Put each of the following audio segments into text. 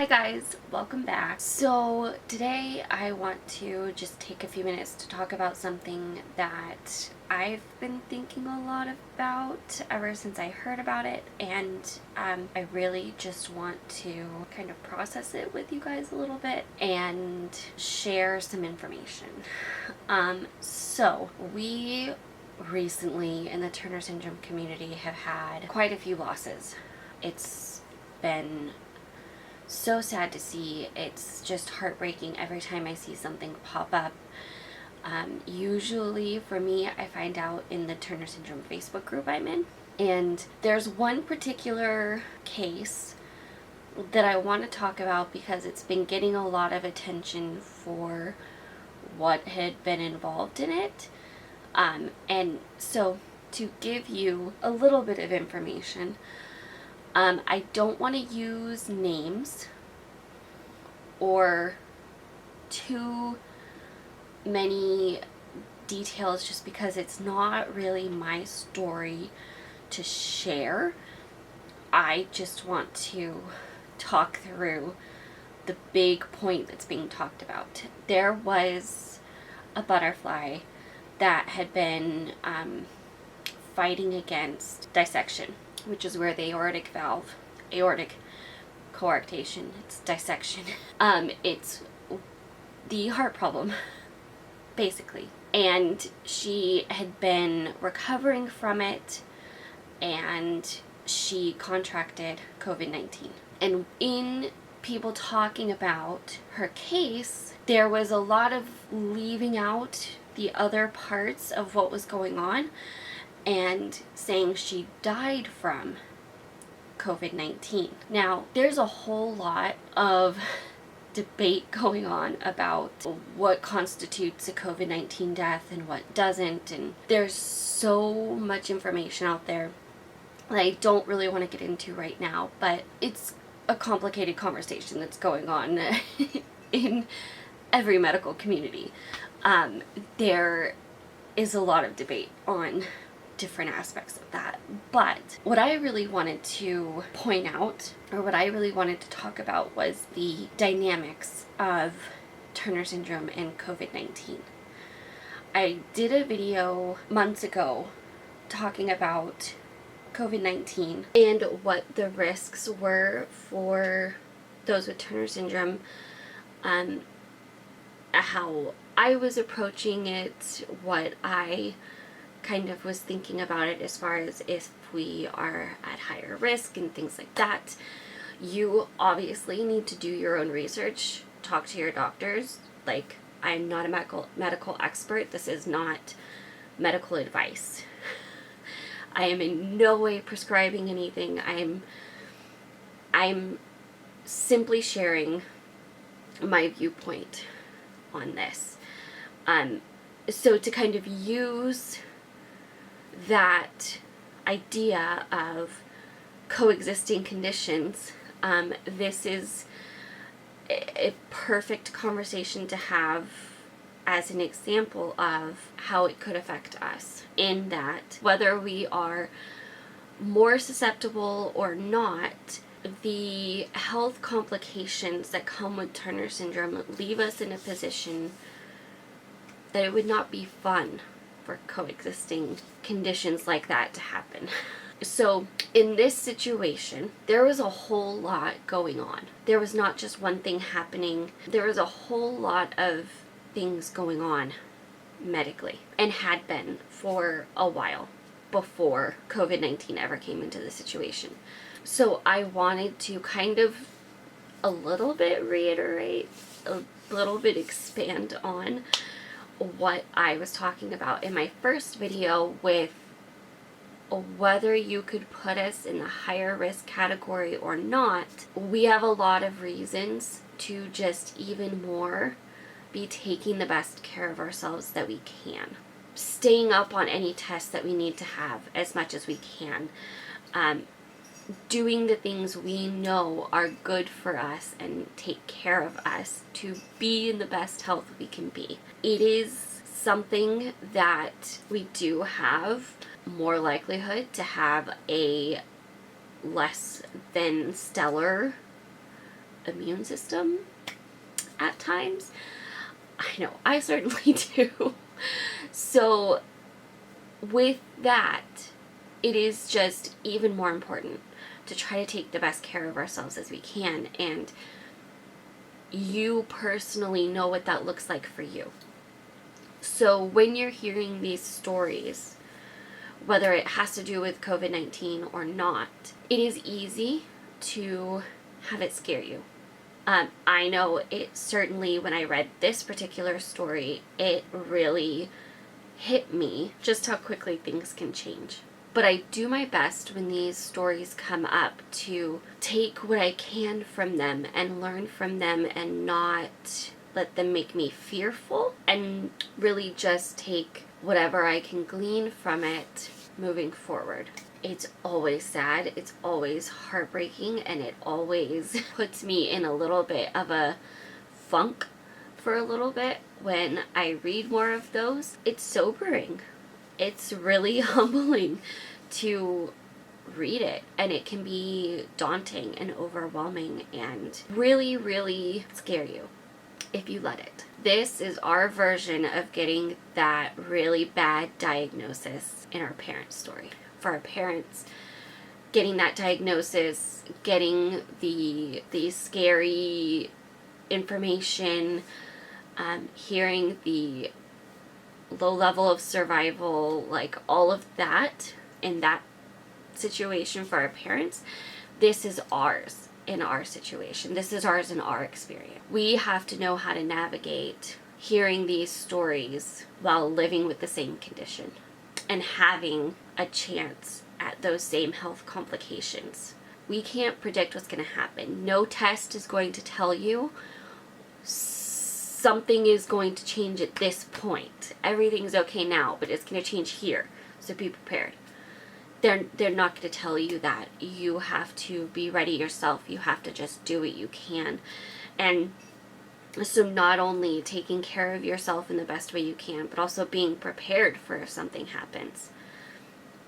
Hi guys, welcome back. So today I want to just take a few minutes to talk about something that I've been thinking a lot about ever since I heard about it, and I really just want to kind of process it with you guys a little bit and share some information. So we recently in the Turner syndrome community have had quite a few losses. It's been so sad to see. It's just heartbreaking every time I see something pop up. Usually for me, I find out in the Turner syndrome Facebook group I'm in, and there's one particular case that I want to talk about because it's been getting a lot of attention for what had been involved in it. And so to give you a little bit of information, I don't want to use names or too many details just because it's not really my story to share. I just want to talk through the big point that's being talked about. There was a butterfly that had been fighting against dissection, which is where the aortic coarctation, it's dissection. It's the heart problem, basically. And she had been recovering from it, and she contracted COVID-19. And in people talking about her case, there was a lot of leaving out the other parts of what was going on and saying she died from COVID-19. Now, there's a whole lot of debate going on about what constitutes a COVID-19 death and what doesn't, and there's so much information out there that I don't really want to get into right now, but it's a complicated conversation that's going on in every medical community. There is a lot of debate on different aspects of that. But what I really wanted to point out, or what I really wanted to talk about, was the dynamics of Turner syndrome and COVID-19. I did a video months ago talking about COVID-19 and what the risks were for those with Turner syndrome, how I was approaching it, what I kind of was thinking about it as far as if we are at higher risk and things like that. You obviously need to do your own research, talk to your doctors. Like, I'm not a medical expert. This is not medical advice. I am in no way prescribing anything. I'm simply sharing my viewpoint on this. So to kind of use that idea of coexisting conditions, this is a perfect conversation to have as an example of how it could affect us, in that whether we are more susceptible or not, the health complications that come with Turner syndrome leave us in a position that it would not be fun for coexisting conditions like that to happen. So in this situation, there was a whole lot going on. There was not just one thing happening. There was a whole lot of things going on medically, and had been for a while before COVID-19 ever came into the situation. So I wanted to kind of a little bit reiterate, a little bit expand on what I was talking about in my first video with whether you could put us in the higher risk category or not. We have a lot of reasons to just even more be taking the best care of ourselves that we can. Staying up on any tests that we need to have as much as we can. Doing the things we know are good for us and take care of us to be in the best health we can be. It is something that we do have more likelihood to have a less than stellar immune system at times. I know, I certainly do. So with that, it is just even more important to try to take the best care of ourselves as we can. And you personally know what that looks like for you. So when you're hearing these stories, whether it has to do with COVID-19 or not, it is easy to have it scare you. I know it certainly, when I read this particular story, it really hit me just how quickly things can change. But I do my best when these stories come up to take what I can from them and learn from them and not let them make me fearful, and really just take whatever I can glean from it moving forward. It's always sad, it's always heartbreaking, and it always puts me in a little bit of a funk for a little bit when I read more of those. It's sobering. It's really humbling to read it, and it can be daunting and overwhelming and really, really scare you if you let it. This is our version of getting that really bad diagnosis in our parents' story. For our parents, getting that diagnosis, getting the scary information, hearing the low level of survival, like all of that in that situation for our parents, this is ours in our situation. This is ours in our experience. We have to know how to navigate hearing these stories while living with the same condition and having a chance at those same health complications. We can't predict what's going to happen. No test is going to tell you something is going to change at this point. Everything's okay now, but it's going to change here. So be prepared. They're not going to tell you that. You have to be ready yourself. You have to just do what you can. And so not only taking care of yourself in the best way you can, but also being prepared for if something happens.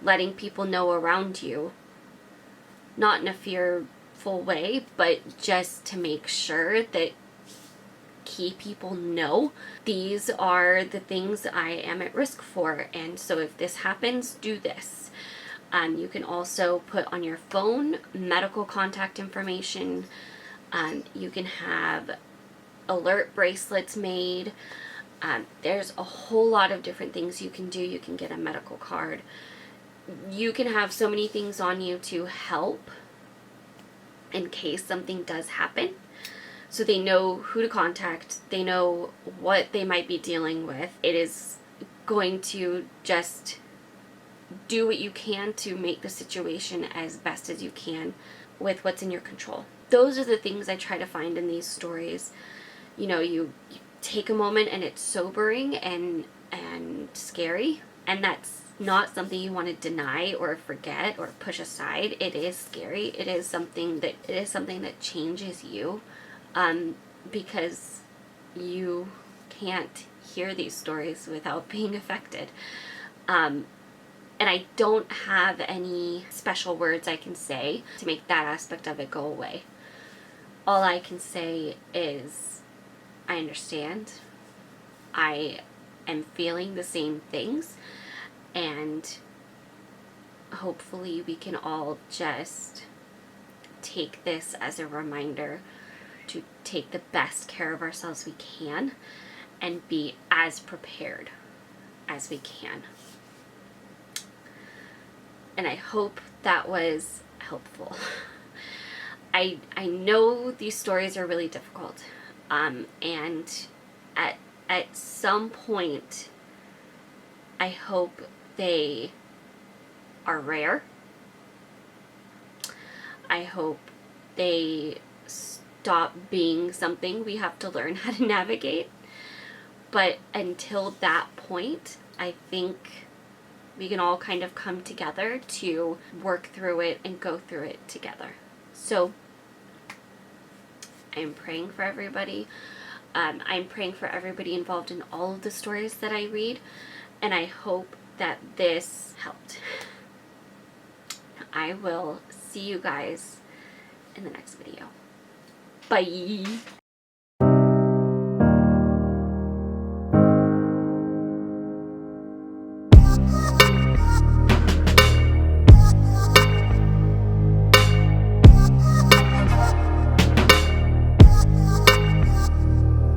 Letting people know around you, not in a fearful way, but just to make sure that key people know these are the things I am at risk for, and so if this happens, do this. You can also put on your phone medical contact information. You can have alert bracelets made. There's a whole lot of different things you can do. You can get a medical card. You can have so many things on you to help in case something does happen. So they know who to contact. They know what they might be dealing with. It is going to just do what you can to make the situation as best as you can with what's in your control. Those are the things I try to find in these stories. You know, you take a moment and it's sobering and scary, and that's not something you want to deny or forget or push aside. It is scary. It is something that changes you, because you can't hear these stories without being affected. And I don't have any special words I can say to make that aspect of it go away. All I can say is, I understand. I am feeling the same things, and hopefully we can all just take this as a reminder to take the best care of ourselves we can and be as prepared as we can. And I hope that was helpful. I know these stories are really difficult, and at some point, I hope they are rare. I hope they stop being something we have to learn how to navigate. But until that point, I think we can all kind of come together to work through it and go through it together. So I'm praying for everybody. I'm praying for everybody involved in all of the stories that I read, and I hope that this helped. I will see you guys in the next video. Bye.